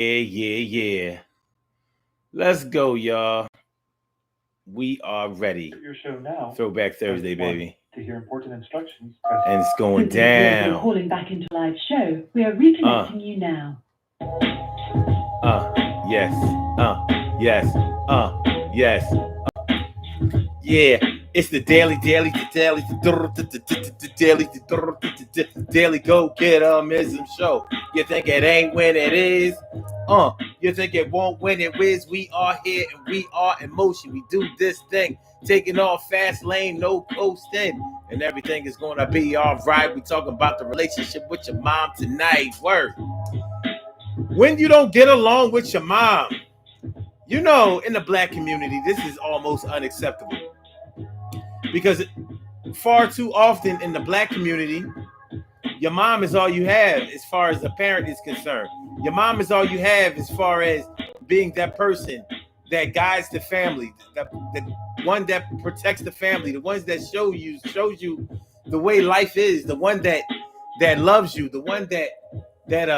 Yeah. Let's go, y'all. We are ready. Your show now. Throwback Press Thursday, 1. baby. To hear important instructions, press And it's going This is Global down. calling back into live show. We are reconnecting you now. Yes. Yes. Yeah. It's the daily go-getterism show. You think it ain't when it is? You think it won't when it is? We are here and we are in motion. We do this thing, taking off fast lane, no coasting, and everything is gonna be all right. We talking about the relationship with your mom tonight. Word. When you don't get along with your mom, you know, in the black community, this is almost unacceptable because far too often in the black community, your mom is all you have as far as a parent is concerned. Your mom is all you have as far as being that person that guides the family, the one that protects the family, the ones that shows you the way life is, the one that loves you, the one that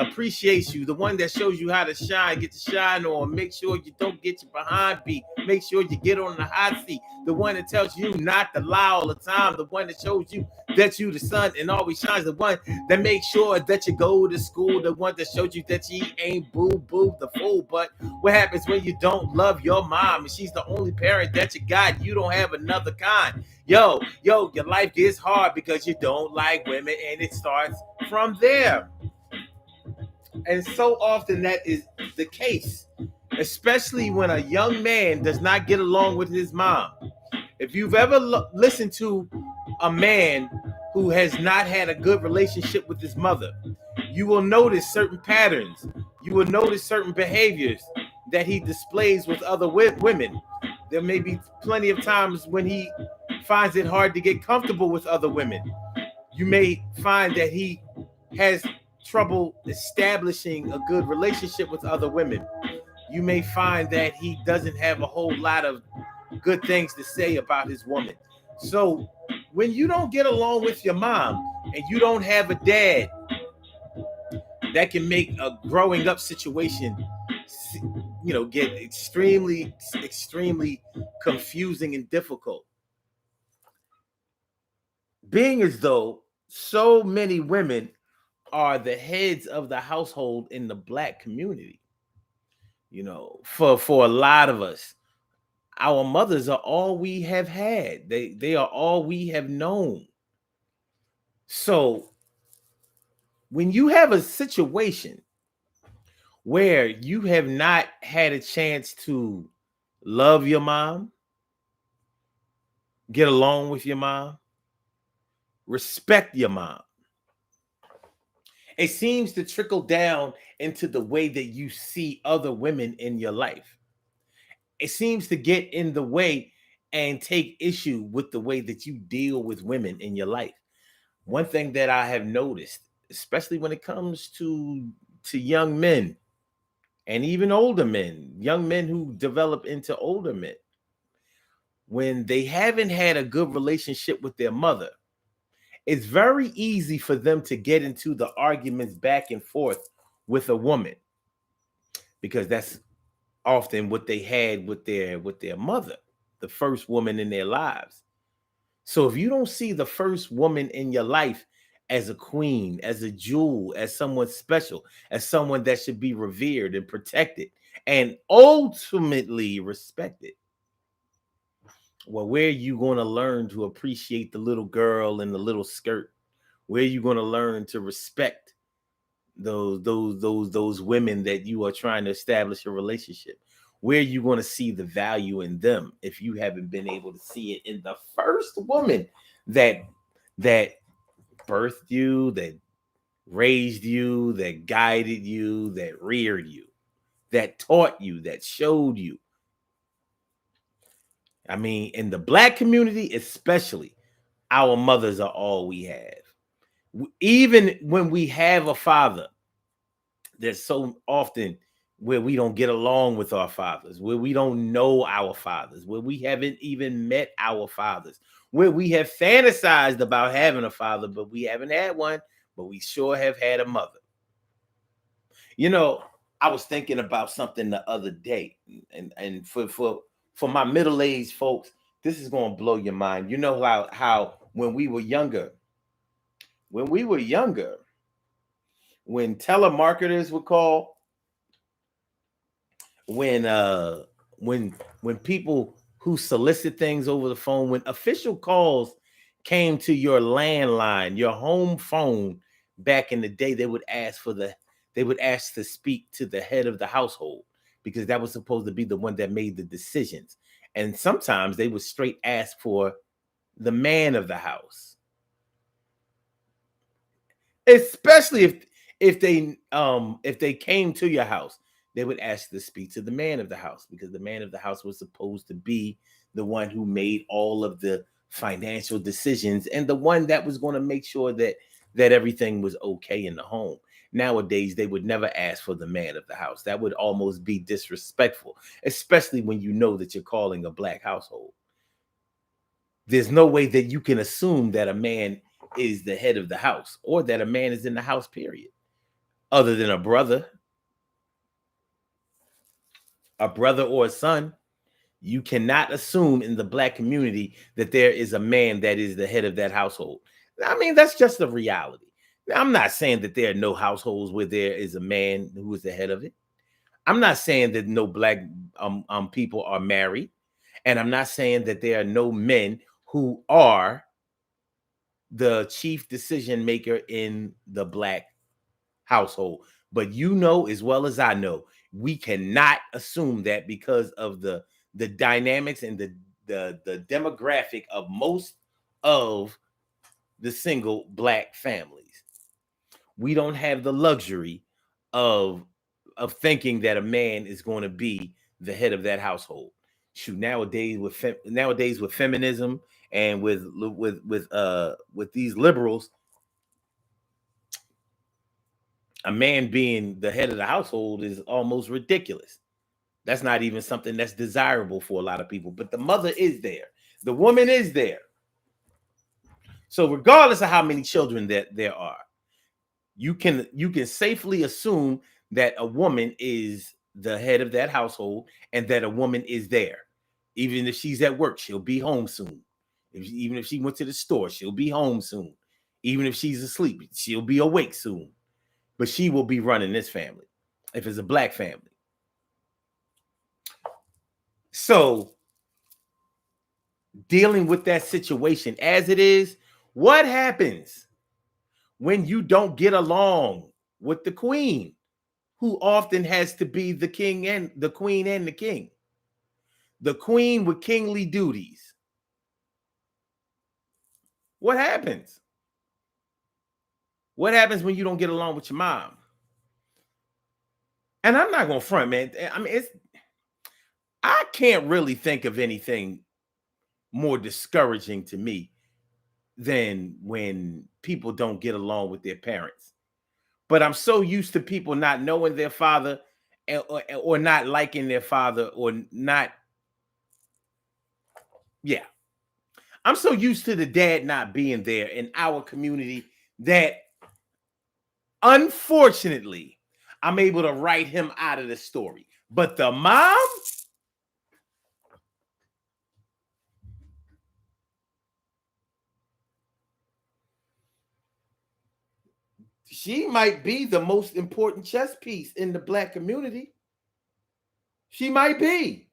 appreciates you, the one that shows you how to shine, get to shine on, make sure you don't get your behind beat, make sure you get on the hot seat, the one that tells you not to lie all the time, the one that shows you that you the sun and always shines, the one that makes sure that you go to school, the one that shows you that you ain't boo the fool. But what happens when you don't love your mom and she's the only parent that you got? You don't have another kind. Yo, your life gets hard because you don't like women, and it starts from there. And so often that is the case, especially when a young man does not get along with his mom. If you've ever listened to a man who has not had a good relationship with his mother, you will notice certain patterns. You will notice certain behaviors that he displays with other women. There may be plenty of times when he finds it hard to get comfortable with other women. You may find that he has trouble establishing a good relationship with other women. You may find that he doesn't have a whole lot of good things to say about his woman. So when you don't get along with your mom and you don't have a dad, that can make a growing up situation, get extremely confusing and difficult. Being as though so many women are the heads of the household in the black community. For a lot of us, our mothers are all we have had. They are all we have known. So when you have a situation where you have not had a chance to love your mom, get along with your mom, respect your mom, it seems to trickle down into the way that you see other women in your life. It seems to get in the way and take issue with the way that you deal with women in your life. One thing that I have noticed, especially when it comes to young men and even older men, young men who develop into older men, when they haven't had a good relationship with their mother, it's very easy for them to get into the arguments back and forth with a woman, because that's often what they had with their mother, the first woman in their lives. So if you don't see the first woman in your life as a queen, as a jewel, as someone special, as someone that should be revered and protected and ultimately respected, well, where are you going to learn to appreciate the little girl in the little skirt? Where are you going to learn to respect those women that you are trying to establish a relationship? Where are you going to see the value in them if you haven't been able to see it in the first woman that birthed you, that raised you, that guided you, that reared you, that taught you, that showed you? I mean, in the black community especially, our mothers are all we have. Even when we have a father, there's so often where we don't get along with our fathers, where we don't know our fathers, where we haven't even met our fathers, where we have fantasized about having a father, but we haven't had one, but we sure have had a mother. I was thinking about something the other day, and for my middle-aged folks, this is going to blow your mind. You know how when we were younger, when we were younger, when telemarketers would call, when uh when people who solicit things over the phone, when official calls came to your landline, your home phone back in the day, they would ask to speak to the head of the household because that was supposed to be the one that made the decisions. And sometimes they would straight ask for the man of the house, especially if they came to your house. They would ask to speak to the man of the house because the man of the house was supposed to be the one who made all of the financial decisions and the one that was going to make sure that everything was okay in the home. Nowadays they would never ask for the man of the house. That would almost be disrespectful, especially when you know that you're calling a black household. There's no way that you can assume that a man is the head of the house or that a man is in the house, period. Other than a brother or a son, you cannot assume in the black community that there is a man that is the head of that household. I mean, that's just a reality. Now, I'm not saying that there are no households where there is a man who is the head of it. I'm not saying that no black people are married. And I'm not saying that there are no men who are the chief decision maker in the black household. But you know as well as I know, we cannot assume that because of the dynamics and the demographic of most of the single black families. We don't have the luxury of thinking that a man is going to be the head of that household. Shoot, nowadays with feminism and with these liberals, a man being the head of the household is almost ridiculous. That's not even something that's desirable for a lot of people. But the mother is there. The woman is there. So regardless of how many children that there are, you can safely assume that a woman is the head of that household and that a woman is there. Even if she's at work, she'll be home soon. Even if she went to the store, she'll be home soon. Even if she's asleep, she'll be awake soon. But she will be running this family if it's a black family. So dealing with that situation as it is, what happens when you don't get along with the queen, who often has to be the king and the queen and the king? The queen with kingly duties. What happens? What happens when you don't get along with your mom? And I'm not going to front, man. I mean, I can't really think of anything more discouraging to me than when people don't get along with their parents. But I'm so used to people not knowing their father or not liking their father or not. Yeah. I'm so used to the dad not being there in our community that unfortunately I'm able to write him out of the story. But the mom, she might be the most important chess piece in the black community. She might be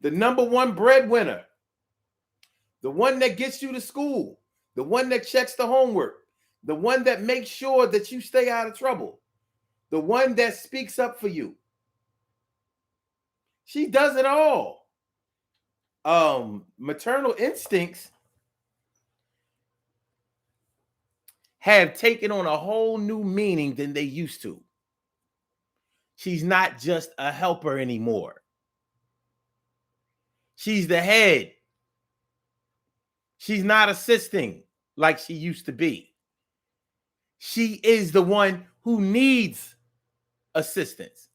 the number one breadwinner, the one that gets you to school, the one that checks the homework, the one that makes sure that you stay out of trouble, the one that speaks up for you. She does it all. Maternal instincts have taken on a whole new meaning than they used to. She's not just a helper anymore. She's the head. She's not assisting like she used to be. She is the one who needs assistance.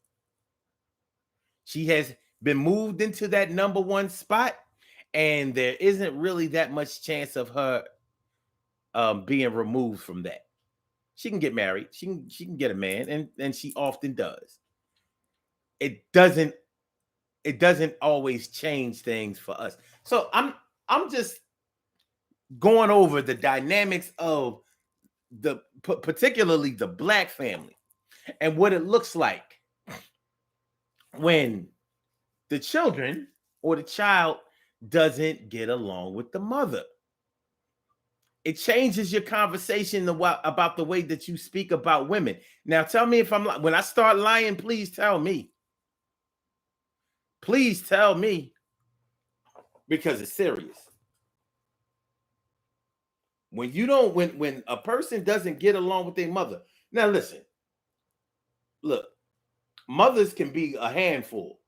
She has been moved into that number one spot, and there isn't really that much chance of her being removed from that. She can get married. She can get a man, and she often does. It doesn't always change things for us. So I'm just going over the dynamics of particularly the Black family and what it looks like when the children or the child doesn't get along with the mother. It changes your conversation about the way that you speak about women. Now, tell me if I'm when I start lying, please tell me. Please tell me, because it's serious. When you don't, when a person doesn't get along with their mother. Now, listen, look, mothers can be a handful.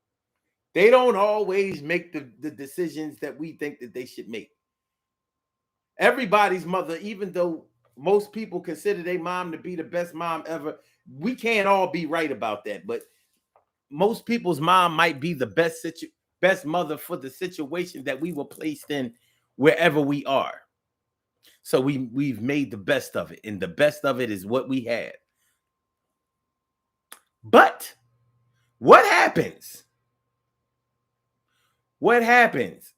They don't always make the decisions that we think that they should make. Everybody's mother, even though most people consider their mom to be the best mom ever, we can't all be right about that. But most people's mom might be the best mother for the situation that we were placed in wherever we are. So we've made the best of it, and the best of it is what we had. But what happens? What happens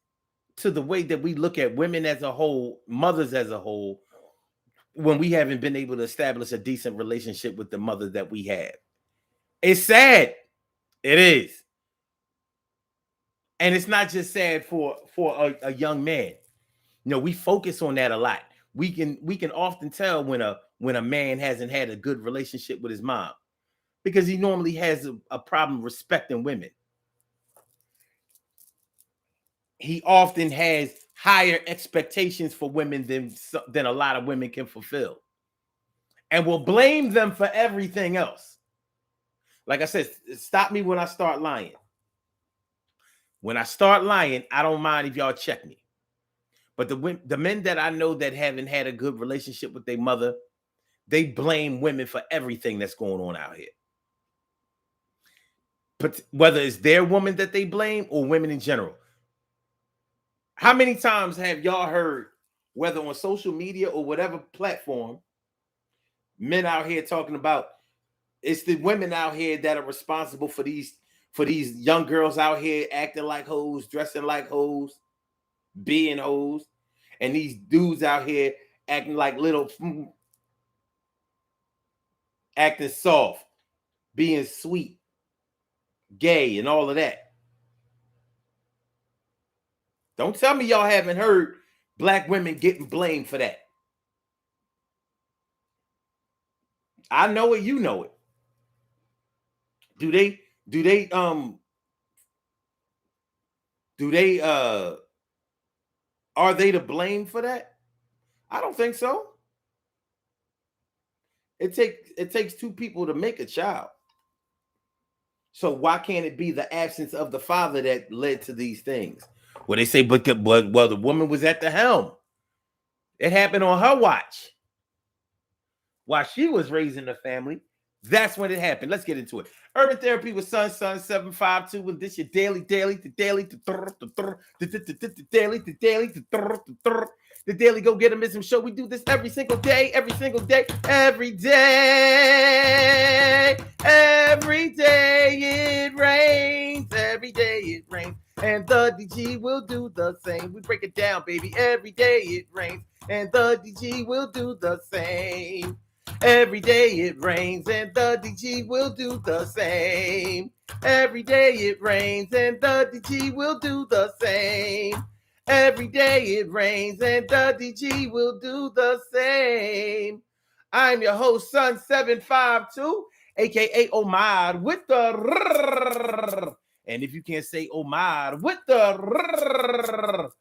to the way that we look at women as a whole, mothers as a whole, when we haven't been able to establish a decent relationship with the mother that we had? It's sad. It is. And it's not just sad for a young man. You know, we focus on that a lot. We can often tell when a man hasn't had a good relationship with his mom, because he normally has a problem respecting women. He often has higher expectations for women than a lot of women can fulfill, and will blame them for everything else. Like I said, stop me when I start lying. When I start lying, I don't mind if y'all check me. But the men that I know that haven't had a good relationship with their mother, they blame women for everything that's going on out here. But whether it's their woman that they blame or women in general. How many times have y'all heard, whether on social media or whatever platform, men out here talking about it's the women out here that are responsible for these young girls out here acting like hoes, dressing like hoes, being hoes, and these dudes out here acting like acting soft, being sweet, gay, and all of that. Don't tell me y'all haven't heard Black women getting blamed for that. I know it, you know it. Do they are they to blame for that? I don't think so. It takes two people to make a child. So why can't it be the absence of the father that led to these things? Well, they say, but the woman was at the helm. It happened on her watch. While she was raising the family, that's when it happened. Let's get into it. Urban Therapy with Sun 752. And this your daily. The Daily Go Get 'Emism show. We do this every single day. Every day it rains. Every day it rains. And the DG will do the same. We break it down, baby. Every day it rains. And the DG will do the same. Every day it rains and the DG will do the same. Every day it rains and the DG will do the same. Every day it rains and the DG will do the same. I'm your host, Sun 752, aka Omar with the rrrr. And if you can't say Omar with the rrrr,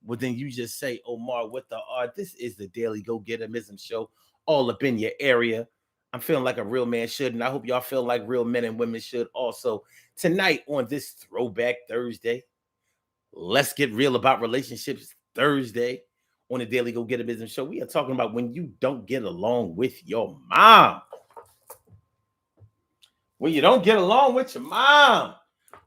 well, then you just say Omar with the R. This is the Daily Go Get 'Emism show, all up in your area. I'm feeling like a real man should, and I hope y'all feel like real men and women should also. Tonight on this Throwback Thursday, let's get real about relationships Thursday on the Daily Go Get 'Emism show. We are talking about when you don't get along with your mom. When you don't get along with your mom.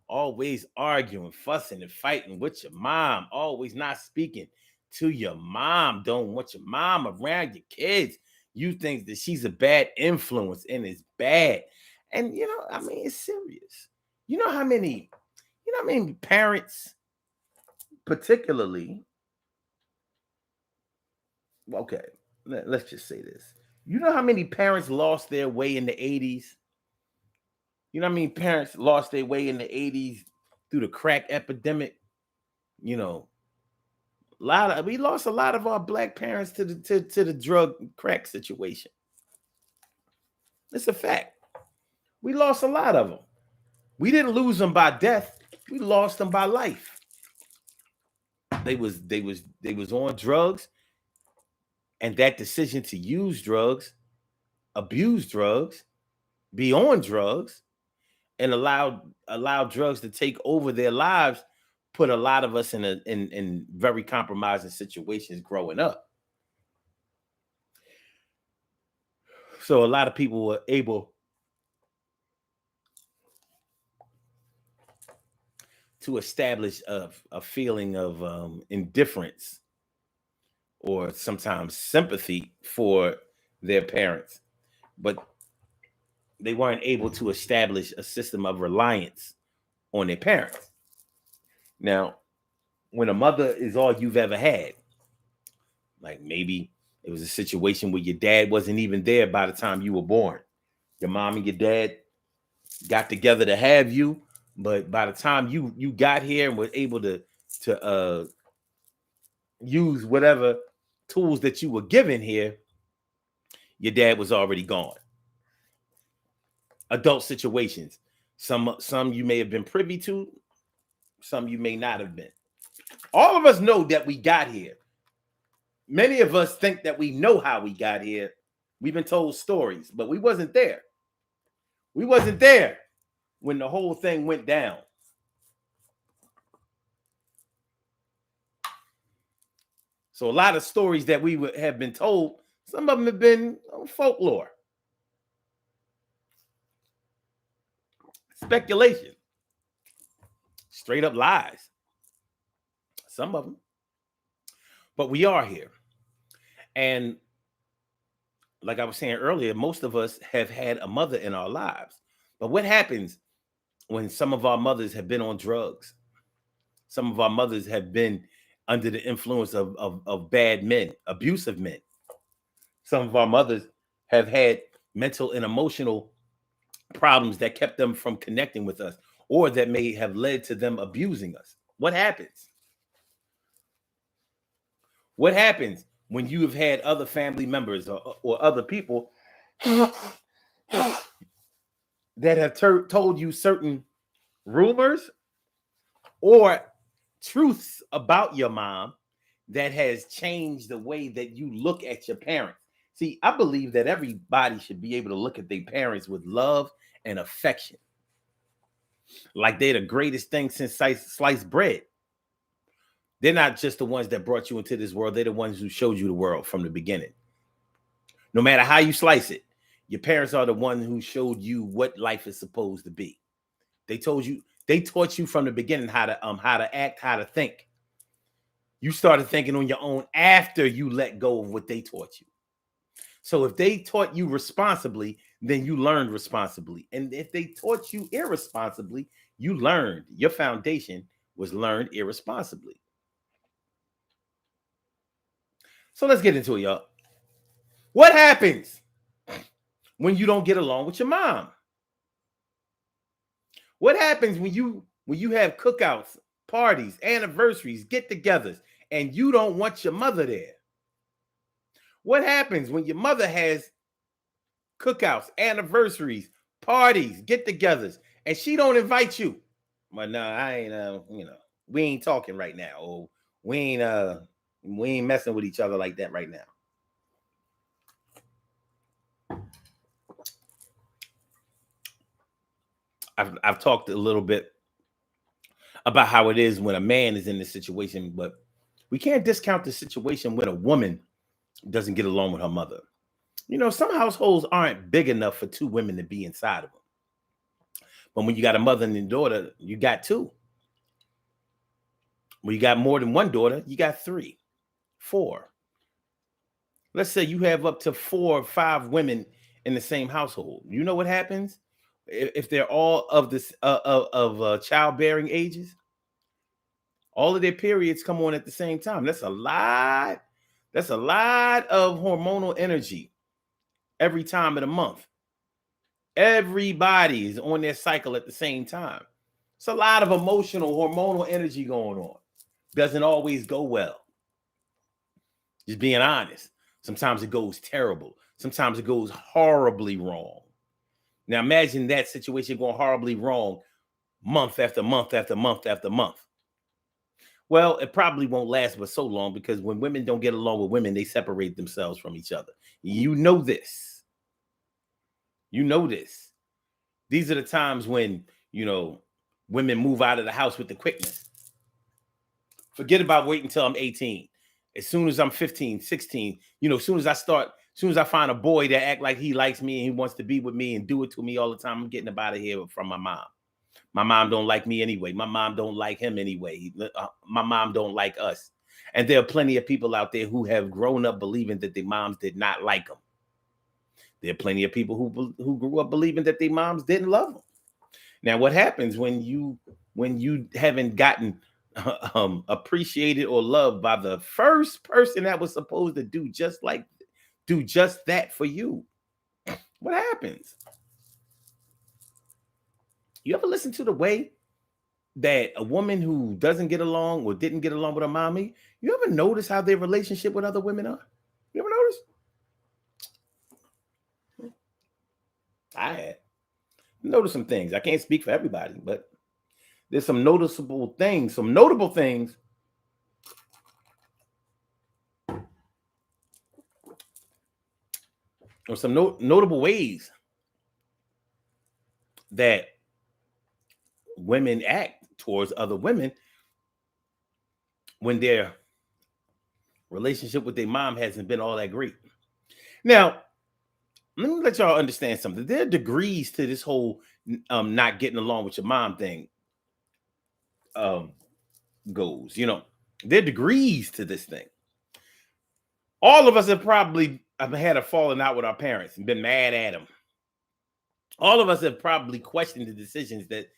Always arguing, fussing, and fighting with your mom. Always not speaking to your mom. Don't want your mom around your kids. You think that she's a bad influence and it's bad. And I mean, it's serious. You know how many, parents, particularly, okay, let's just say this. You know how many parents lost their way in the 80s? You know how many parents lost their way in the 80s through the crack epidemic? We lost a lot of our black parents to the drug crack situation. It's a fact. We lost a lot of them. We didn't lose them by death. We lost them by life. They was on drugs, and that decision to use drugs, abuse drugs, be on drugs, and allow drugs to take over their lives, put a lot of us in very compromising situations growing up. So a lot of people were able to establish a feeling of indifference or sometimes sympathy for their parents, but they weren't able to establish a system of reliance on their parents. Now, when a mother is all you've ever had, like maybe it was a situation where your dad wasn't even there by the time you were born. Your mom and your dad got together to have you, but by the time you got here and were able to use whatever tools that you were given here, your dad was already gone. Adult situations. Some you may have been privy to, some you may not have been. All of us know that we got here. Many of us think that we know how we got here. We've been told stories, but we wasn't there. We wasn't there when the whole thing went down. So a lot of stories that we have been told, some of them have been folklore, speculation, straight up lies. Some of them. But we are here. And like I was saying earlier, most of us have had a mother in our lives. But what happens when some of our mothers have been on drugs? Some of our mothers have been under the influence of bad men, abusive men. Some of our mothers have had mental and emotional problems that kept them from connecting with us, or that may have led to them abusing us. What happens? What happens when you have had other family members or other people that have told you certain rumors or truths about your mom that has changed the way that you look at your parents? See, I believe that everybody should be able to look at their parents with love and affection, like they're the greatest thing since sliced bread. They're not just the ones that brought you into this world. They're the ones who showed you the world from the beginning. No matter how you slice it, your parents are the ones who showed you what life is supposed to be. They taught you from the beginning how to act, how to think. You started thinking on your own after you let go of what they taught you. So if they taught you responsibly, then you learned responsibly. And if they taught you irresponsibly, you learned. Your foundation was learned irresponsibly. So let's get into it, y'all. What happens when you don't get along with your mom? What happens when you have cookouts, parties, anniversaries, get-togethers, and you don't want your mother there? What happens when your mother has cookouts, anniversaries, parties, get-togethers, and she don't invite you? Well, no, I ain't. We ain't talking right now, or we ain't messing with each other like that right now. I've talked a little bit about how it is when a man is in this situation, but we can't discount the situation when a woman doesn't get along with her mother. Some households aren't big enough for two women to be inside of them. But when you got a mother and a daughter, you got two. When you got more than one daughter, you got 3, 4. let's say you have up to 4 or 5 women in the same household. You know what happens if they're all of this childbearing ages? All of their periods come on at the same time. That's a lot. That's a lot of hormonal energy every time of the month. Everybody is on their cycle at the same time. It's a lot of emotional, hormonal energy going on. Doesn't always go well. Just being honest. Sometimes it goes terrible. Sometimes it goes horribly wrong. Now imagine that situation going horribly wrong month after month after month after month. Well, it probably won't last but so long, because when women don't get along with women, they separate themselves from each other. You know this. You know this. These are the times when, women move out of the house with the quickness. Forget about waiting until I'm 18. As soon as I'm 15, 16, as soon as I find a boy that act like he likes me and he wants to be with me and do it to me all the time, I'm getting up out of here from my mom. My mom don't like me anyway. My mom don't like him anyway. My mom don't like us. And there are plenty of people out there who have grown up believing that their moms did not like them. There are plenty of people who grew up believing that their moms didn't love them. Now, what happens when you haven't gotten appreciated or loved by the first person that was supposed to do just that for you? What happens? You ever listen to the way that a woman who doesn't get along or didn't get along with her mommy, you ever notice how their relationship with other women are? You ever notice? I had noticed some things. I can't speak for everybody, but there's some noticeable things, some notable things or some notable ways that women act towards other women when their relationship with their mom hasn't been all that great. Now, let me let y'all understand something. There are degrees to this whole not getting along with your mom thing goes. There are degrees to this thing. All of us have probably had a falling out with our parents and been mad at them. All of us have probably questioned the decisions that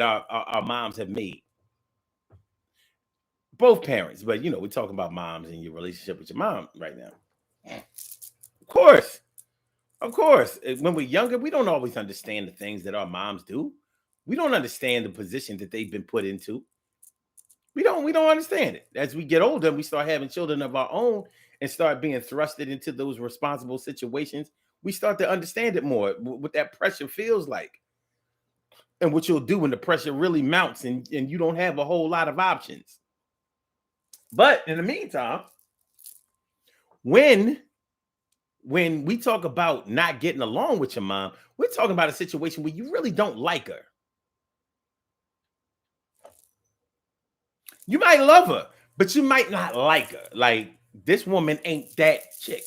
our moms have made. Both parents, but we're talking about moms and your relationship with your mom right now. Of course. When we're younger, we don't always understand the things that our moms do. We don't understand the position that they've been put into. We don't understand it. As we get older and we start having children of our own and start being thrusted into those responsible situations, we start to understand it more, what that pressure feels like. And what you'll do when the pressure really mounts and you don't have a whole lot of options. But in the meantime, when we talk about not getting along with your mom, we're talking about a situation where you really don't like her. You might love her, but you might not like her. Like, this woman ain't that chick.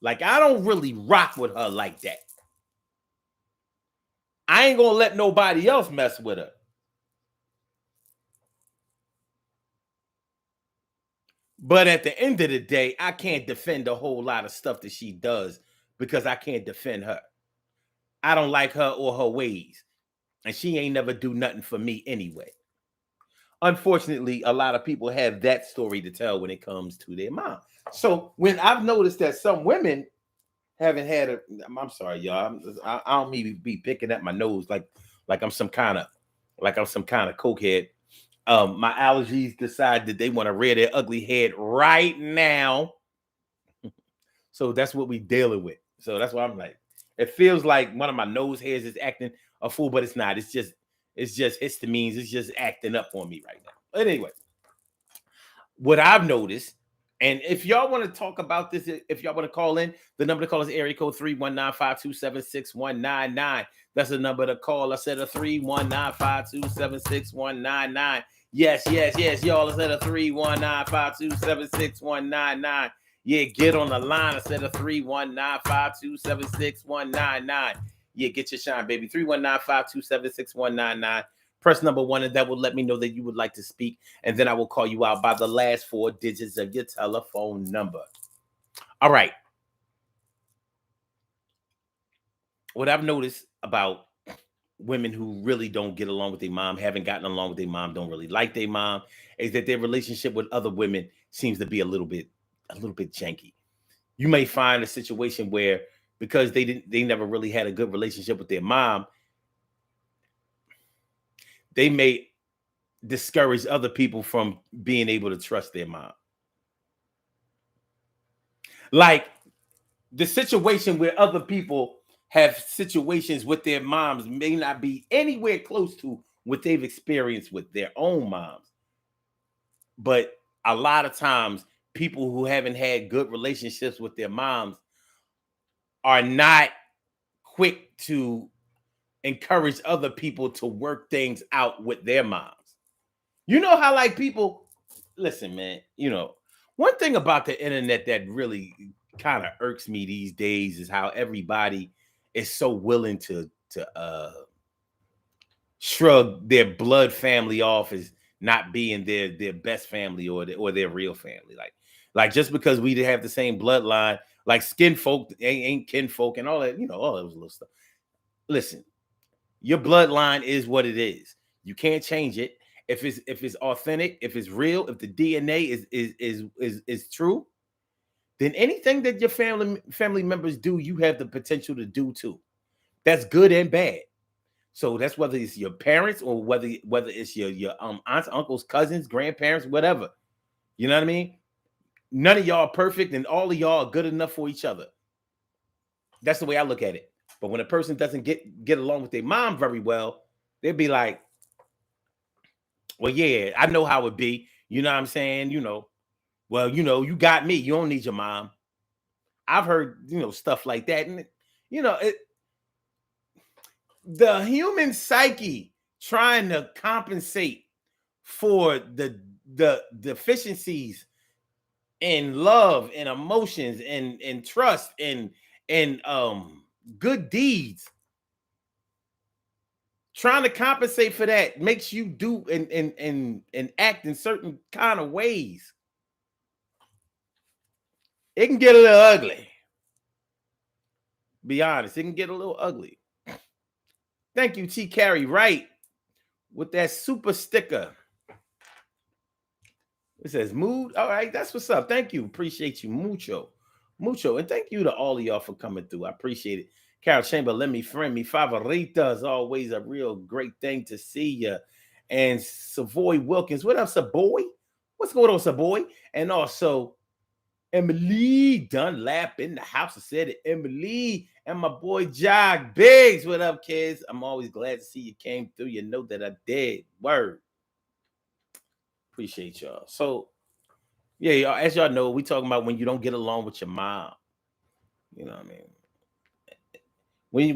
Like, I don't really rock with her like that. I ain't gonna let nobody else mess with her. But at the end of the day, I can't defend a whole lot of stuff that she does because I can't defend her. I don't like her or her ways. And she ain't never do nothing for me anyway. Unfortunately, a lot of people have that story to tell when it comes to their mom. So when I've noticed that some women haven't had I'm sorry, y'all. I don't mean to be picking at my nose like I'm some kind of cokehead. My allergies decide that they want to rear their ugly head right now. So that's what we dealing with. So that's why I'm like, it feels like one of my nose hairs is acting a fool, but it's not. It's just histamines. It's just acting up on me right now. But anyway, what I've noticed, and if y'all want to talk about this, if y'all want to call in, the number to call is area code 319-527-6199. That's the number to call. I said a 319-527-6199. Yes. Y'all, I said a 319-527-6199. Yeah, get on the line. I said a 319-527-6199. Yeah, get your shine, baby. 319-527-6199. Press number 1, and that will let me know that you would like to speak. And then I will call you out by the last 4 digits of your telephone number. All right. what I've noticed about women who really don't get along with their mom, haven't gotten along with their mom, don't really like their mom, is that their relationship with other women seems to be a little bit janky. You may find a situation where because they never really had a good relationship with their mom, they may discourage other people from being able to trust their mom. Like the situation where other people have situations with their moms may not be anywhere close to what they've experienced with their own moms. But a lot of times, people who haven't had good relationships with their moms are not quick to encourage other people to work things out with their moms. You know how like people listen, man, one thing about the internet that really kind of irks me these days is how everybody is so willing to shrug their blood family off as not being their best family or their real family. Like just because we have the same bloodline, like skin folk ain't kin folk and all that, all those little stuff. Listen, your bloodline is what it is. You can't change it. If it's authentic, if it's real, if the DNA is true, then anything that your family members do, you have the potential to do too. That's good and bad. So that's whether it's your parents or whether it's your aunts, uncles, cousins, grandparents, whatever. You know what I mean? None of y'all are perfect, and all of y'all are good enough for each other. That's the way I look at it. But when a person doesn't get along with their mom very well, they'd be like, well, yeah, I know how it be. You know what I'm saying? Well, you got me. You don't need your mom. I've heard, stuff like that. And, the human psyche trying to compensate for the deficiencies in love and emotions and trust and good deeds, trying to compensate for that makes you do and act in certain kind of ways. It can get a little ugly. Be honest, it can get a little ugly. Thank you, T. Carey Wright, with that super sticker. It says mood. All right, that's what's up. Thank you. Appreciate you. Mucho. And thank you to all of y'all for coming through. I appreciate it. Carol Chamber, let me friend me. Favorita is always a real great thing to see you. And Savoy Wilkins. What up, Savoy? What's going on, Savoy? And also Emily Dunlap in the house. I said it. Emily and my boy Jog Biggs. What up, kids? I'm always glad to see you came through. You know that I did. Word. Appreciate y'all. So, yeah, y'all, as y'all know, we talking about when you don't get along with your mom. You know what I mean?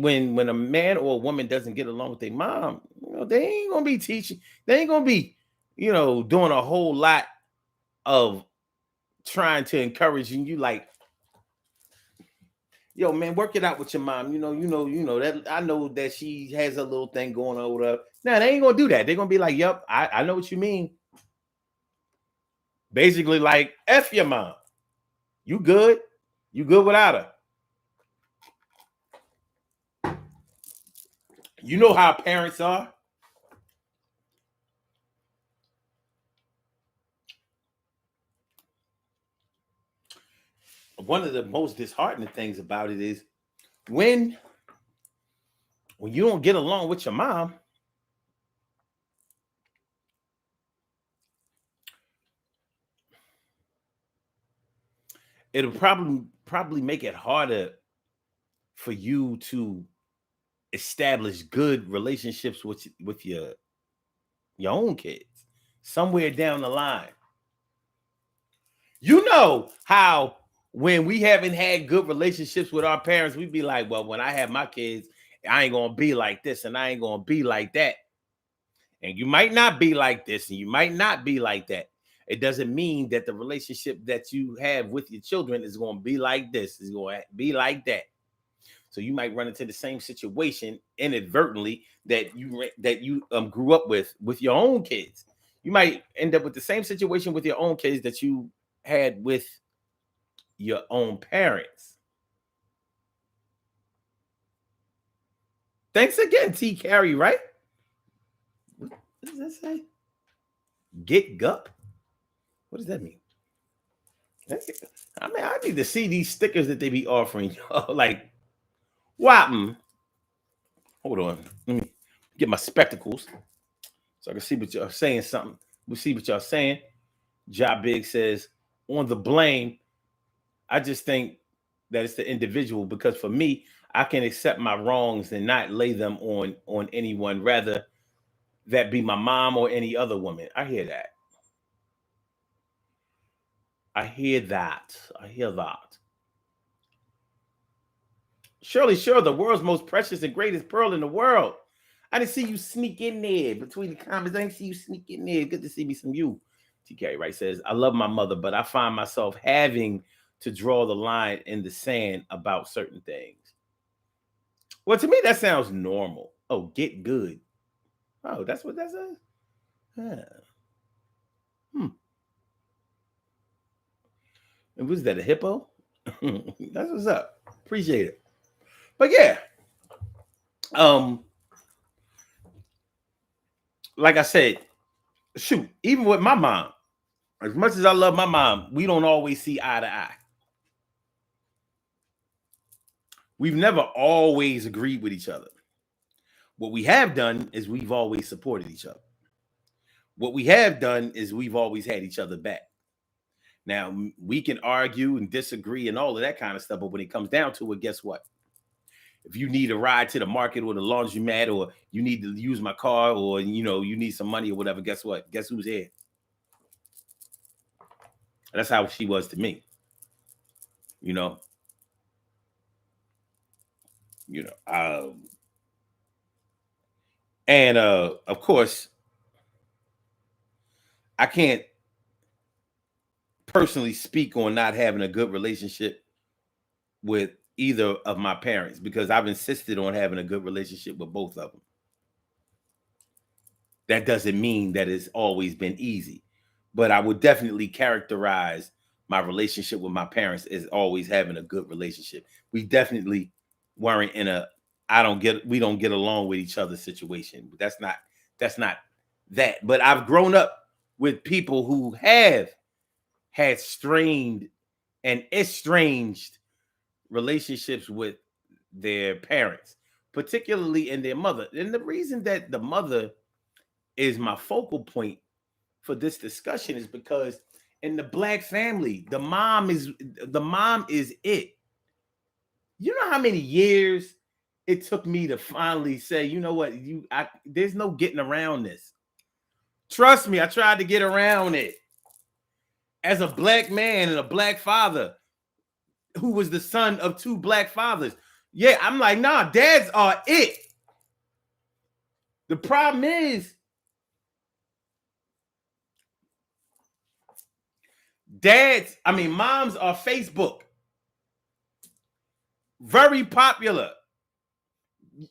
When a man or a woman doesn't get along with their mom, they ain't gonna be teaching. They ain't gonna be, doing a whole lot of trying to encourage you. Like, yo, man, work it out with your mom. You know that I know that she has a little thing going on with her. Now they ain't gonna do that. They're gonna be like, yep, I know what you mean. Basically, like, F your mom. You good? You good without her. You know how parents are. One of the most disheartening things about it is when you don't get along with your mom, it'll probably make it harder for you to establish good relationships with your own kids somewhere down the line. You know how when we haven't had good relationships with our parents, we'd be like, well, when I have my kids, I ain't gonna be like this and I ain't gonna be like that. And you might not be like this and you might not be like that. It doesn't mean that the relationship that you have with your children is going to be like this, is going to be like that. So you might run into the same situation inadvertently that you grew up with your own kids. You might end up with the same situation with your own kids that you had with your own parents. Thanks again, T. Carey, right? What does that say? Get gup? What does that mean? I mean, I need to see these stickers that they be offering. Like, wow. Hold on. Let me get my spectacles so I can see what y'all saying something. We'll see what y'all saying. Job Big says, on the blame, I just think that it's the individual, because for me, I can accept my wrongs and not lay them on anyone, rather that be my mom or any other woman. I hear that. I hear that. Surely, sure, the world's most precious and greatest pearl in the world. I didn't see you sneak in there between the comments. I didn't see you sneak in there. Good to see me some you. TK Wright says, I love my mother, but I find myself having to draw the line in the sand about certain things. Well, to me, that sounds normal. Oh, get good. Oh, that's what that says? And was that a hippo? That's what's up. Appreciate it. But yeah. Like I said, shoot, even with my mom, as much as I love my mom, we don't always see eye to eye. We've never always agreed with each other. What we have done is we've always supported each other. What we have done is we've always had each other back. Now, we can argue and disagree and all of that kind of stuff, but when it comes down to it, guess what? If you need a ride to the market or the laundromat, or you need to use my car, or you need some money or whatever, guess what? Guess who's here? That's how she was to me. And of course, I can't personally speak on not having a good relationship with either of my parents, because I've insisted on having a good relationship with both of them. That doesn't mean that it's always been easy, but I would definitely characterize my relationship with my parents as always having a good relationship. We definitely weren't in a we don't get along with each other situation. That's not that. But I've grown up with people who have had strained and estranged relationships with their parents, particularly in their mother. And the reason that the mother is my focal point for this discussion is because in the Black family, the mom is it. You know how many years it took me to finally say, you know what, there's no getting around this. Trust me, I tried to get around it. As a Black man and a Black father who was the son of two Black fathers. Yeah, I'm like, nah, dads are it. The problem is, moms are Facebook. Very popular.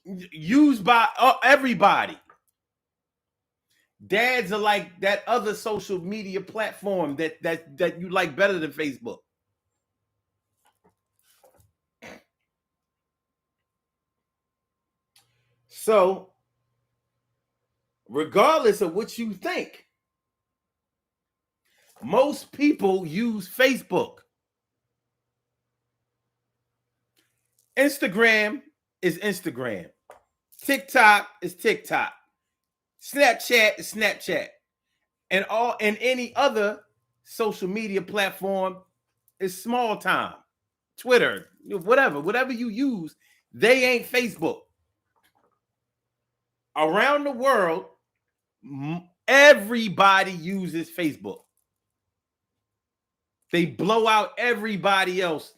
Used by everybody. Dads are like that other social media platform that you like better than Facebook. So, regardless of what you think, most people use Facebook. Instagram is Instagram. TikTok is TikTok. Snapchat is Snapchat. And any other social media platform is small time. Twitter, whatever you use, they ain't Facebook. Around the world, everybody uses Facebook. They blow out everybody else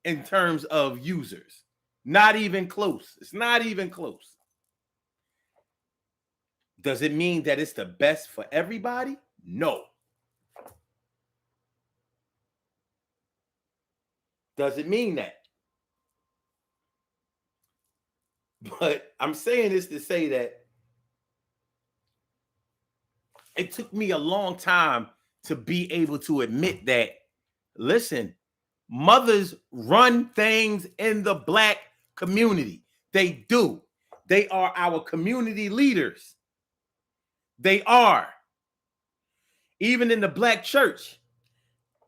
in terms of users. Not even close. It's not even close. Does it mean that it's the best for everybody? No. Does it mean that? But I'm saying this to say that it took me a long time to be able to admit that, listen, mothers run things in the Black community. They do. They are our community leaders. They are. Even in the black church,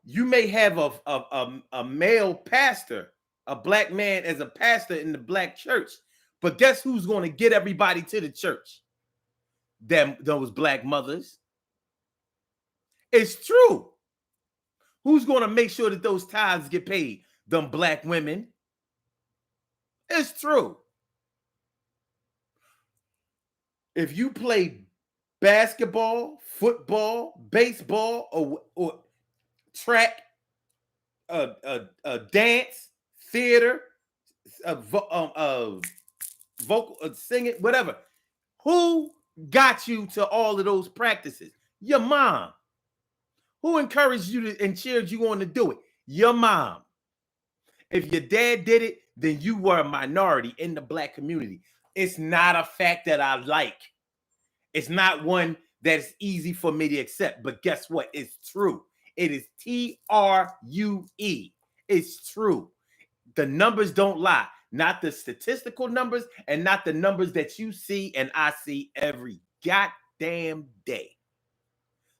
you may have a male pastor, a black man as a pastor in the black church, but guess who's going to get everybody to the church? Those black mothers. It's true. Who's going to make sure that those tithes get paid? Them black women. It's true. If you play basketball, football, baseball, or track, dance, theater, vocal, singing, whatever, who got you to all of those practices? Your mom. Who encouraged you to and cheered you on to do it? Your mom. If your dad did it, then you were a minority in the black community. It's not a fact that I like. It's not one that's easy for me to accept. But guess what? It's true. It is TRUE. It's true. The numbers don't lie. Not the statistical numbers and not the numbers that you see and I see every goddamn day.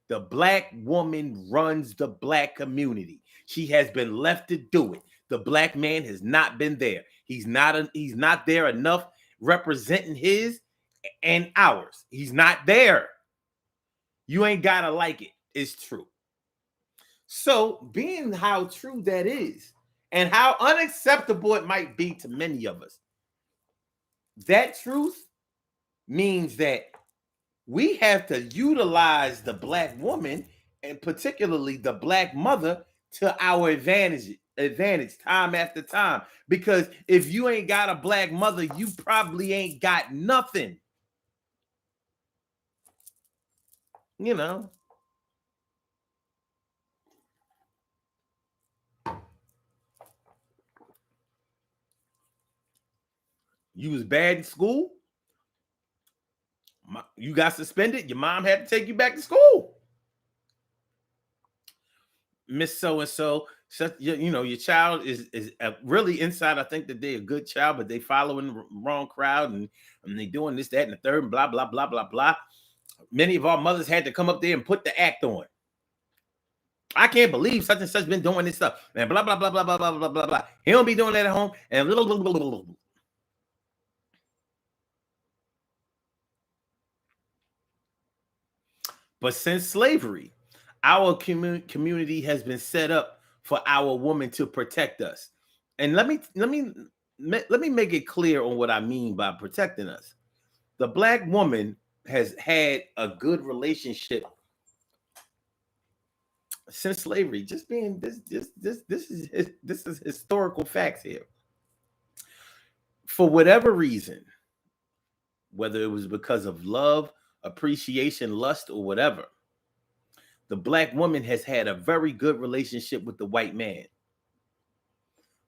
The black woman runs the black community. She has been left to do it. The black man has not been there. He's not there enough representing his and ours. He's not there. You ain't gotta like it. It's true. So, being how true that is, and how unacceptable it might be to many of us, that truth means that we have to utilize the black woman, and particularly the black mother, to our advantage time after time. Because if you ain't got a black mother, you probably ain't got nothing. You know. You was bad in school. You got suspended. Your mom had to take you back to school. Miss so-and-so, your child is really inside. I think that they're a good child, but they following the wrong crowd and they doing this, that, and the third, and blah, blah, blah, blah, blah. Many of our mothers had to come up there and put the act on. I can't believe such and such been doing this stuff. And blah, blah, blah, blah, blah, blah, blah, blah, blah. He don't be doing that at home. And little, blah, blah, blah, blah. But since slavery, our community has been set up for our woman to protect us. And let me make it clear on what I mean by protecting us. The black woman has had a good relationship since slavery. Just being this is historical facts here. For whatever reason, whether it was because of love, appreciation, lust, or whatever, the black woman has had a very good relationship with the white man.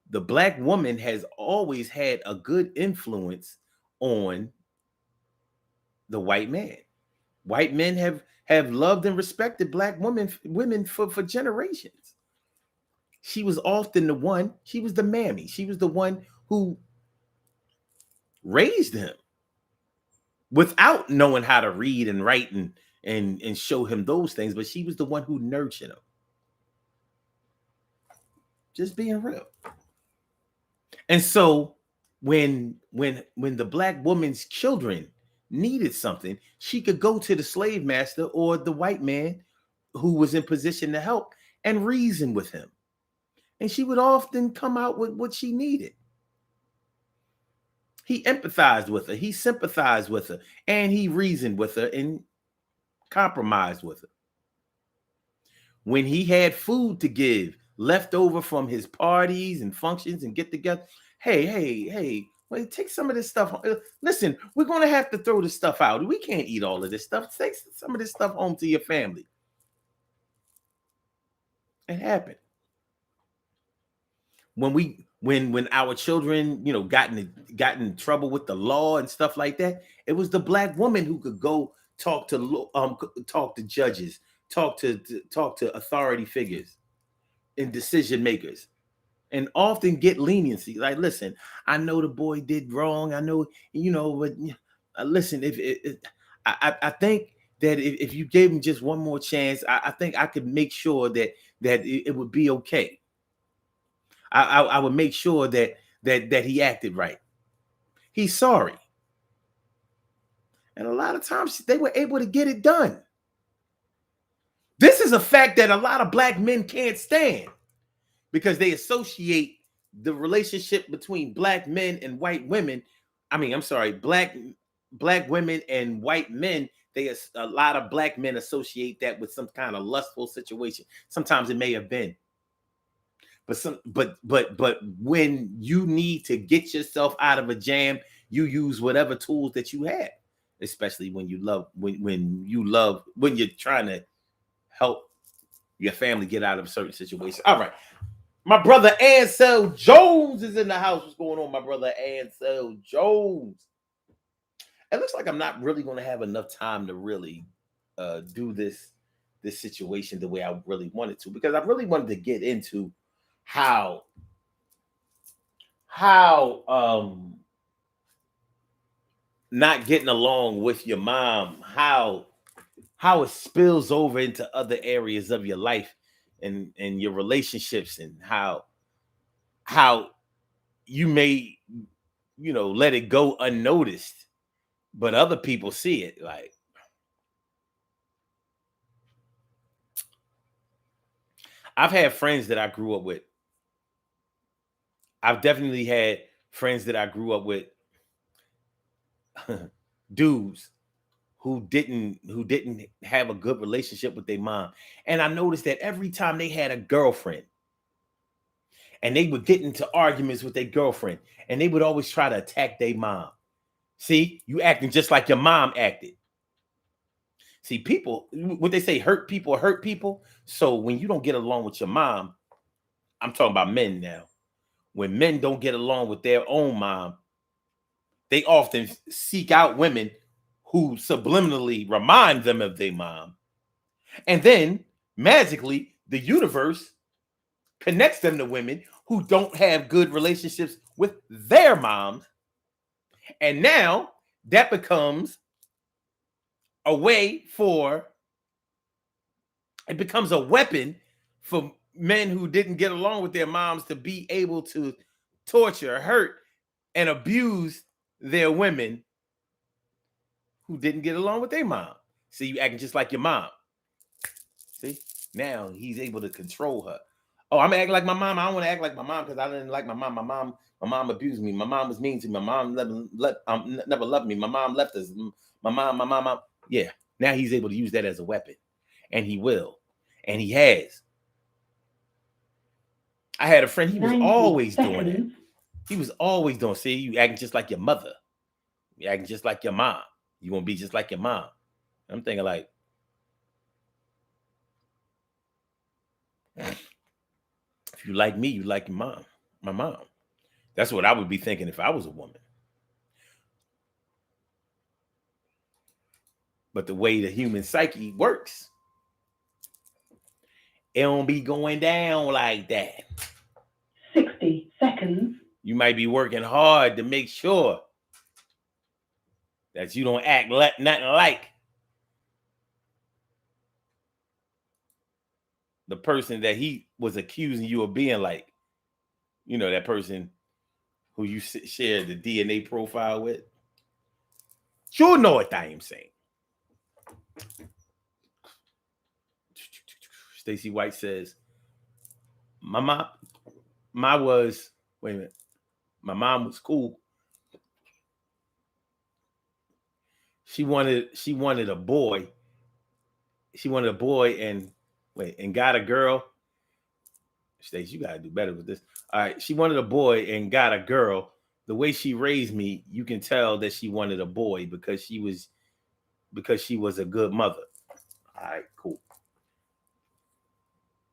The black woman has always had a good influence on the white man. White men have loved and respected black women for generations. She was often the one, she was the mammy. She was the one who raised him without knowing how to read and write and show him those things, but she was the one who nurtured him. Just being real. And so when the black woman's children needed something, she could go to the slave master or the white man who was in position to help and reason with him. And she would often come out with what she needed. He empathized with her, he sympathized with her, and he reasoned with her and compromised with her. When he had food to give left over from his parties and functions and get together, hey, wait, take some of this stuff. Listen, we're going to have to throw this stuff out. We can't eat all of this stuff. Take some of this stuff home to your family. It happened. When our children, got in trouble with the law and stuff like that, it was the black woman who could go talk to judges, talk to authority figures and decision makers. and often get leniency. Like, listen, I know the boy did wrong. I know, but listen, I think that if you gave him just one more chance, I think I could make sure that it would be okay. I would make sure that he acted right. He's sorry. And a lot of times they were able to get it done. This is a fact that a lot of black men can't stand because they associate the relationship between black men and white women. I mean, I'm sorry, black women and white men. A lot of black men associate that with some kind of lustful situation. Sometimes it may have been. But when you need to get yourself out of a jam, you use whatever tools that you have, especially when you're trying to help your family get out of a certain situation. All right. My brother Ansel Jones is in the house. What's going on, my brother Ansel Jones? It looks like I'm not really going to have enough time to really do this situation the way I really wanted to, because I really wanted to get into how not getting along with your mom, how it spills over into other areas of your life and your relationships, and how you may let it go unnoticed, but other people see it. Like, I've had friends that I grew up with. I've definitely had friends that I grew up with, dudes who didn't have a good relationship with their mom. And I noticed that every time they had a girlfriend and they would get into arguments with their girlfriend, and they would always try to attack their mom. See, you acting just like your mom acted. See, people, what they say, hurt people. So when you don't get along with your mom, I'm talking about men now. When men don't get along with their own mom, they often seek out women who subliminally remind them of their mom. And then magically, the universe connects them to women who don't have good relationships with their moms. And now that becomes a weapon for men who didn't get along with their moms to be able to torture, hurt, and abuse their women who didn't get along with their mom. See, you acting just like your mom. See, now he's able to control her. Oh, I'm acting like my mom. I don't want to act like my mom because I didn't like my mom. My mom abused me. My mom was mean to me. My mom never loved me. My mom left us. My mom. Yeah. Now he's able to use that as a weapon, and he will, and he has. I had a friend. He was always doing it. He was always doing. See, you acting just like your mother. You acting just like your mom. You gonna be just like your mom. I'm thinking like, if you like me, you like your mom. My mom. That's what I would be thinking if I was a woman. But the way the human psyche works, it don't be going down like that. 60 seconds. You might be working hard to make sure that you don't act nothing like the person that he was accusing you of being like. You know, that person who you shared the DNA profile with. You know what I am saying. Stacey White says, my mom was cool. She wanted a boy. She wanted a boy and got a girl. Stacey, you gotta do better with this. All right, she wanted a boy and got a girl. The way she raised me, you can tell that she wanted a boy because she was a good mother. All right, cool.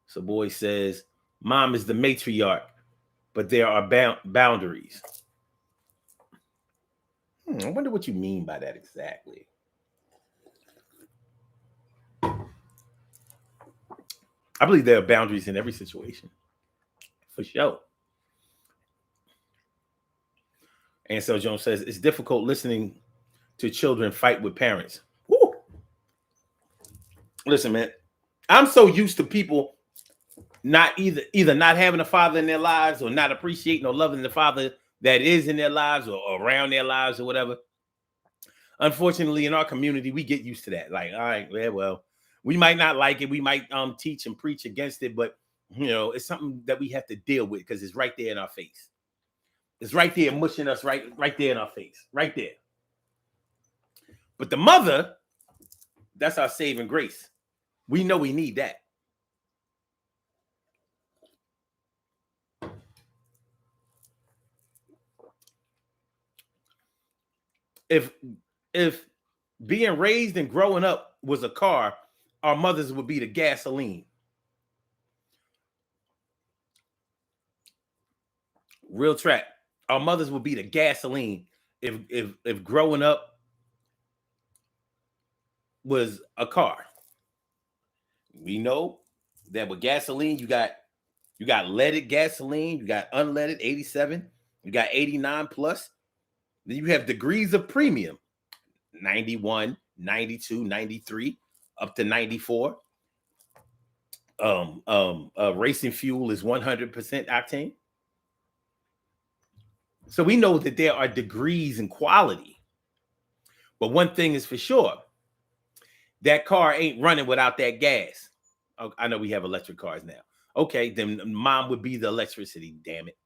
So boy says, mom is the matriarch, but there are boundaries. I wonder what you mean by that exactly. I believe there are boundaries in every situation, for sure. And so Jones says it's difficult listening to children fight with parents. Woo. Listen, man, I'm so used to people not either not having a father in their lives or not appreciating or loving the father that is in their lives or around their lives or whatever. Unfortunately, in our community, we get used to that. Like, all right, yeah, well, we might not like it. We might teach and preach against it, but it's something that we have to deal with because it's right there in our face. It's right there mushing us right there in our face, right there. But the mother, that's our saving grace. We know we need that. If being raised and growing up was a car, our mothers would be the gasoline. Real track. Our mothers would be the gasoline if growing up was a car. We know that with gasoline, you got leaded gasoline, you got unleaded 87, you got 89 plus. Then you have degrees of premium, 91, 92, 93, up to 94. Racing fuel is 100% octane. So we know that there are degrees in quality. But one thing is for sure, that car ain't running without that gas. Oh, I know we have electric cars now. Okay, then mom would be the electricity, damn it.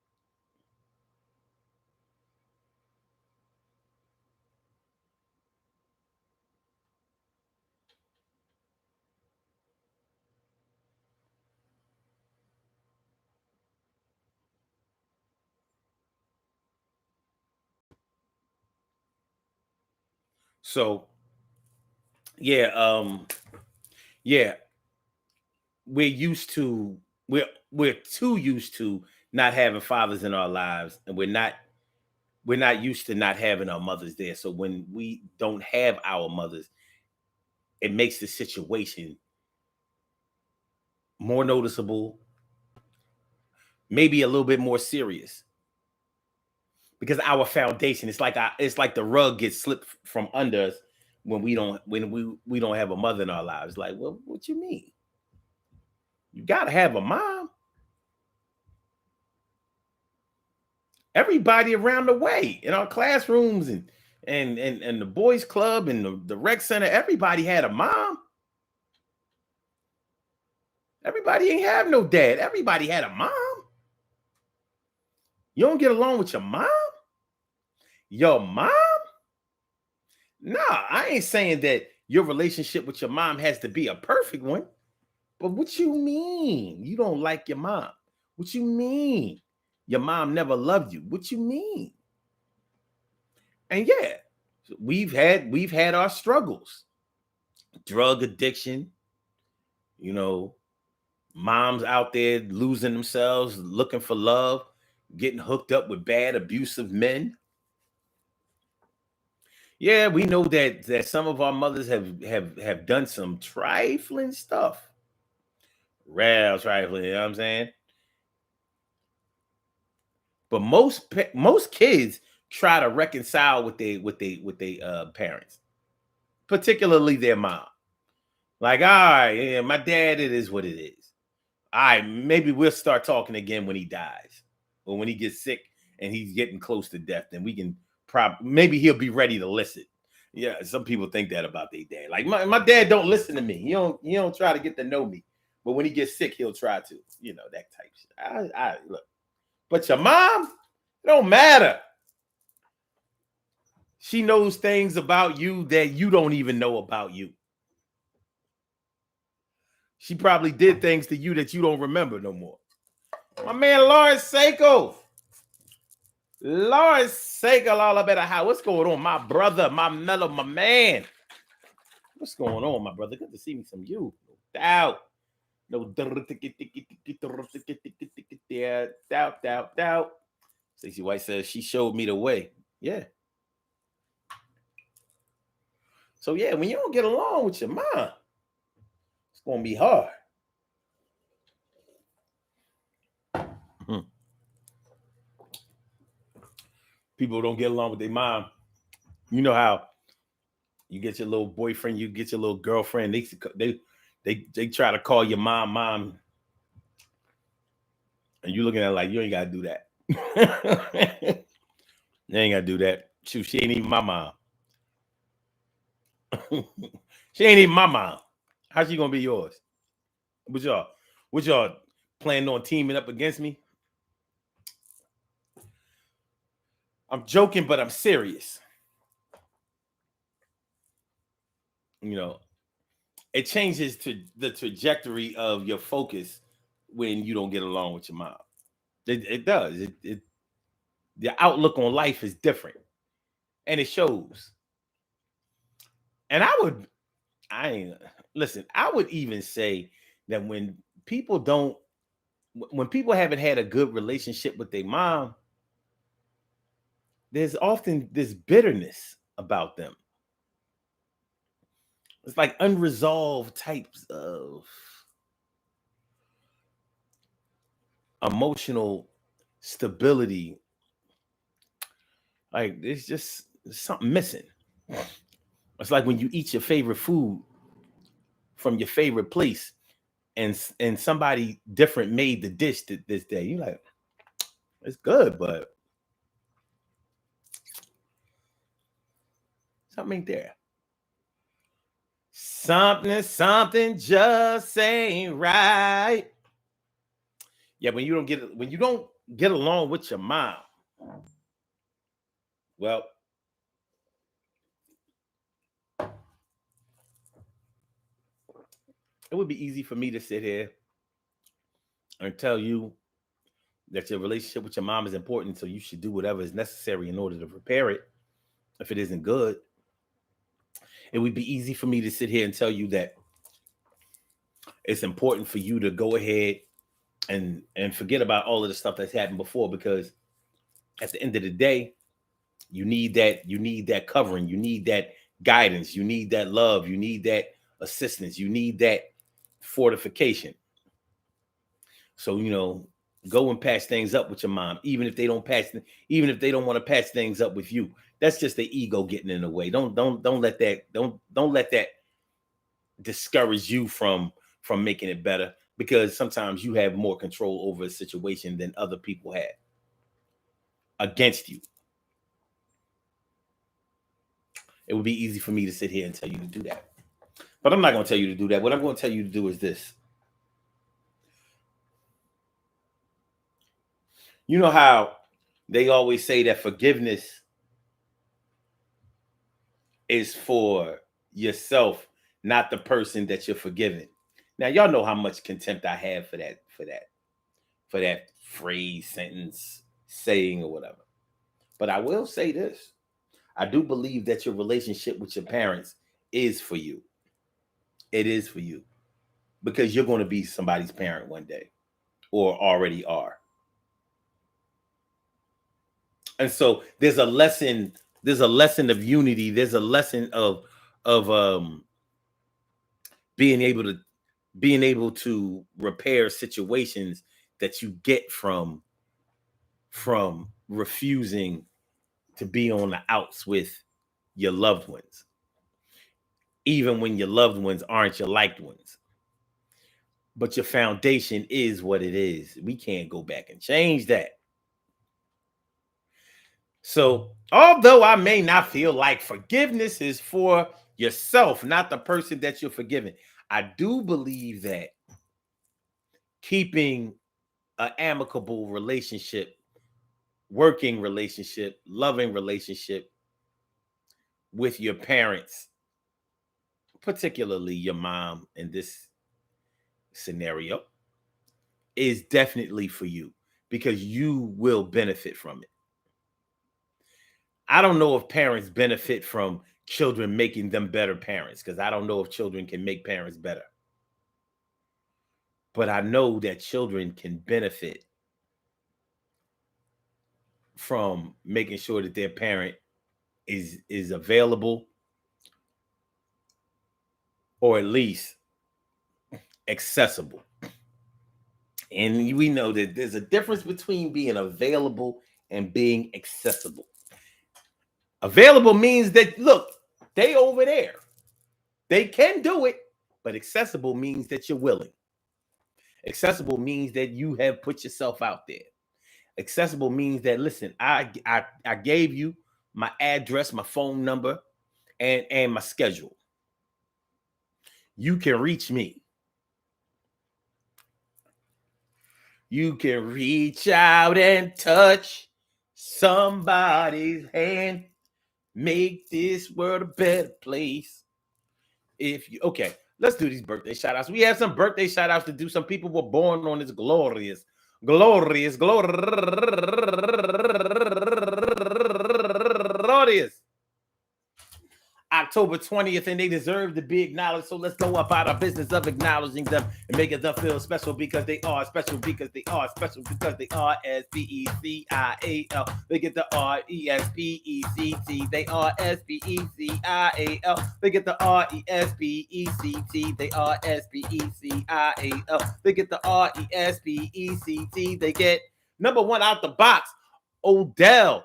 So yeah, yeah, we're too used to not having fathers in our lives, and we're not used to not having our mothers there. So when we don't have our mothers, it makes the situation more noticeable, maybe a little bit more serious. Because our foundation, it's like the rug gets slipped from under us when we don't have a mother in our lives. Like, well, what you mean? You gotta have a mom. Everybody around the way in our classrooms and the boys club and the rec center, everybody had a mom. Everybody ain't have no dad. Everybody had a mom. You don't get along with your mom? Your mom? Nah, I ain't saying that your relationship with your mom has to be a perfect one. But what you mean? You don't like your mom? What you mean? Your mom never loved you? What you mean? And yeah, we've had our struggles. Drug addiction, moms out there losing themselves, looking for love, getting hooked up with bad, abusive men. Yeah, we know that some of our mothers have done some trifling stuff. Real trifling, you know what I'm saying? But most kids try to reconcile with their parents, particularly their mom. Like, all right, yeah, my dad, it is what it is. All right, maybe we'll start talking again when he dies or when he gets sick and he's getting close to death. Then we can maybe he'll be ready to listen. Yeah, some people think that about their dad. Like my dad don't listen to me. He don't try to get to know me. But when he gets sick, he'll try to. That type shit. I look. But your mom, it don't matter. She knows things about you that you don't even know about you. She probably did things to you that you don't remember no more. My man Lawrence Seiko. Lawrence Seiko, all up at a house. What's going on, my brother, my mellow, my man? What's going on, my brother? Good to see me some you. No doubt. No doubt. Stacey White says she showed me the way. Yeah. So yeah, when you don't get along with your mom, it's gonna be hard. people don't get along with their mom. You know how you get your little boyfriend, you get your little girlfriend. They try to call your mom, and you looking at it like you ain't gotta do that. You ain't gotta do that. Shoot, she ain't even my mom. She ain't even my mom. How's she gonna be yours? What y'all planning on teaming up against me? I'm joking, but I'm serious. You know, it changes to the trajectory of your focus when you don't get along with your mom. It does. The outlook on life is different, and it shows. And I would even say that when people haven't had a good relationship with their mom, there's often this bitterness about them. It's like unresolved types of emotional stability. Like there's something missing. It's like when you eat your favorite food from your favorite place, and somebody different made the dish this day. You're like, it's good, but something ain't there. Something just ain't right. Yeah, when you don't get along with your mom, well, it would be easy for me to sit here and tell you that your relationship with your mom is important, so you should do whatever is necessary in order to repair it if it isn't good. It would be easy for me to sit here and tell you that it's important for you to go ahead and forget about all of the stuff that's happened before, because at the end of the day, you need that covering, you need that guidance, you need that love, you need that assistance, you need that fortification. So, go and patch things up with your mom, even if they don't want to patch things up with you. That's just the ego getting in the way. Don't let that discourage you from making it better, because sometimes you have more control over a situation than other people have against you. It would be easy for me to sit here and tell you to do that, but I'm not going to tell you to do that. What I'm going to tell you to do is this. You know how they always say that forgiveness is for yourself, not the person that you're forgiving. Now, y'all know how much contempt I have for that phrase, sentence, saying, or whatever. But I will say this. I do believe that your relationship with your parents is for you. It is for you, because you're going to be somebody's parent one day, or already are. And so there's a lesson of unity. There's a lesson of being able to repair situations that you get from refusing to be on the outs with your loved ones, even when your loved ones aren't your liked ones. But your foundation is what it is. We can't go back and change that. So, although I may not feel like forgiveness is for yourself, not the person that you're forgiving, I do believe that keeping an amicable relationship, working relationship, loving relationship with your parents, particularly your mom in this scenario, is definitely for you, because you will benefit from it. I don't know if parents benefit from children making them better parents, because I don't know if children can make parents better. But I know that children can benefit from making sure that their parent is available, or at least accessible. And we know that there's a difference between being available and being accessible. Available means that, look, they over there. They can do it, but accessible means that you're willing. Accessible means that you have put yourself out there. Accessible means that, listen, I gave you my address, my phone number, and my schedule. You can reach me. You can reach out and touch somebody's hand. Make this world a better place. Okay, let's do these birthday shout outs. We have some birthday shout outs to do. Some people were born on this glorious October 20th, and they deserve to be acknowledged. So let's go about our business of acknowledging them and making them feel special because they are special, because they are special, because they are SPECIAL. They get the RESPECT. They are SPECIAL. They get the RESPECT. They are SPECIAL. They get the RESPECT. They get number one out the box, Odell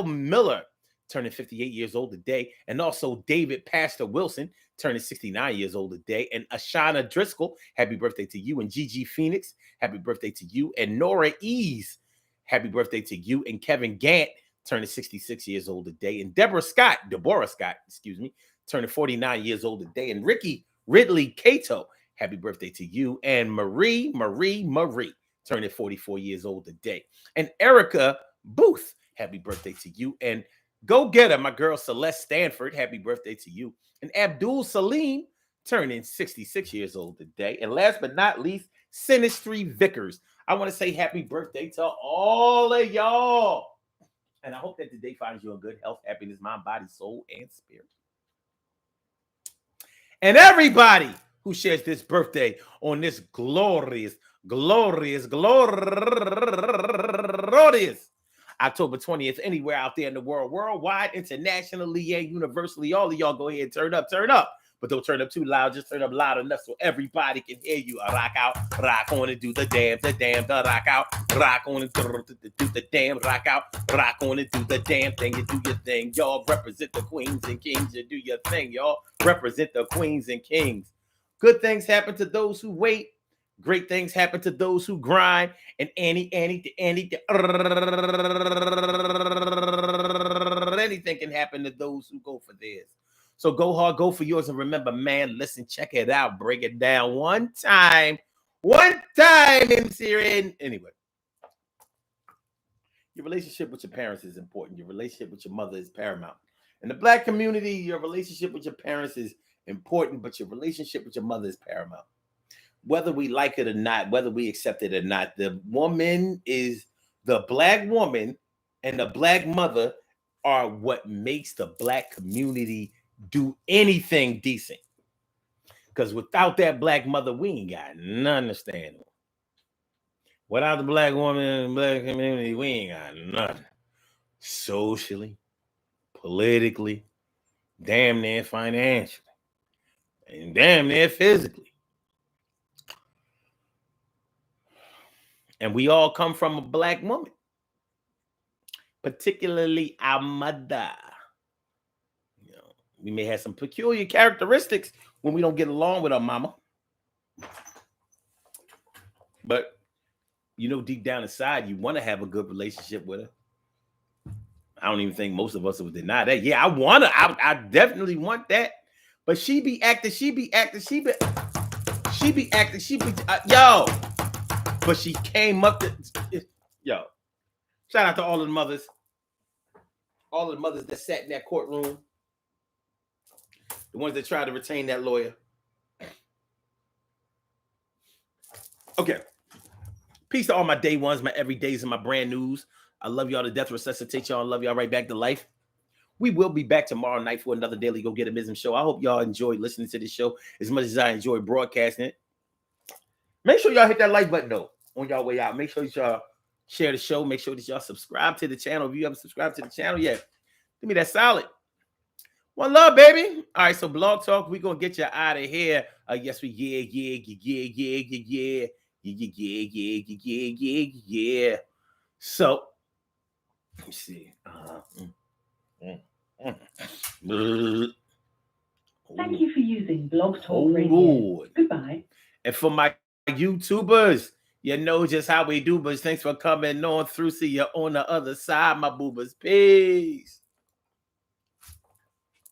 Miller, turning 58 years old today, and also David Pastor Wilson, turning 69 years old today, and Ashana Driscoll, happy birthday to you, and Gigi Phoenix, happy birthday to you, and Nora Ease, happy birthday to you, and Kevin Gant, turning 66 years old today, and Deborah Scott, turning 49 years old today, and Ricky Ridley Cato, happy birthday to you, and Marie, turning 44 years old today, and Erica Booth, happy birthday to you, and Go Getter, my girl Celeste Stanford, happy birthday to you. And Abdul Salim, turning 66 years old today. And last but not least, Sinistry Vickers. I want to say happy birthday to all of y'all. And I hope that today finds you in good health, happiness, mind, body, soul, and spirit. And everybody who shares this birthday on this glorious October 20th, anywhere out there in the world, worldwide, internationally, and universally. All of y'all go ahead, turn up. But don't turn up too loud. Just turn up loud enough so everybody can hear you. Rock out, rock on and do the damn, the rock out. Rock on and do the damn, rock out. Rock on and do the damn thing. You do your thing. Y'all represent the queens and kings. You do your thing, y'all. Represent the queens and kings. Good things happen to those who wait. Great things happen to those who grind. And anything can happen to those who go for theirs. So go hard, go for yours. And remember, man, listen, check it out. Break it down one time, MC. Anyway, your relationship with your parents is important. Your relationship with your mother is paramount. In the Black community, your relationship with your parents is important, but your relationship with your mother is paramount. Whether we like it or not, whether we accept it or not, the Black woman and the Black mother are what makes the Black community do anything decent. Because without that Black mother, we ain't got nothing to stand on. Without the Black woman and the Black community, we ain't got nothing. Socially, politically, damn near financially, and damn near physically. And we all come from a Black woman, particularly our mother. You know, we may have some peculiar characteristics when we don't get along with our mama. But, you know, deep down inside, you want to have a good relationship with her. I don't even think most of us would deny that. Yeah, I definitely want that. But she be acting, yo. But she came up to, yo, shout out to all of the mothers that sat in that courtroom, the ones that tried to retain that lawyer. Okay. Peace to all my day ones, my everydays, and my brand news. I love y'all to death, resuscitate y'all, and love y'all right back to life. We will be back tomorrow night for another Daily Go Get a Mism show. I hope y'all enjoyed listening to this show as much as I enjoy broadcasting it. Make sure y'all hit that like button, though, on y'all way out. Make sure that y'all share the show. Make sure that y'all subscribe to the channel. If you haven't subscribed to the channel yet, give me that solid. One love, baby. All right, so Blog Talk, we're going to get you out of here. Yes, we, yeah. So, let me see. Thank you for using Blog Talk Oh, Radio. Lord. Goodbye. And for my YouTubers, you know just how we do, but thanks for coming on through. See you on the other side, my boobers. Peace.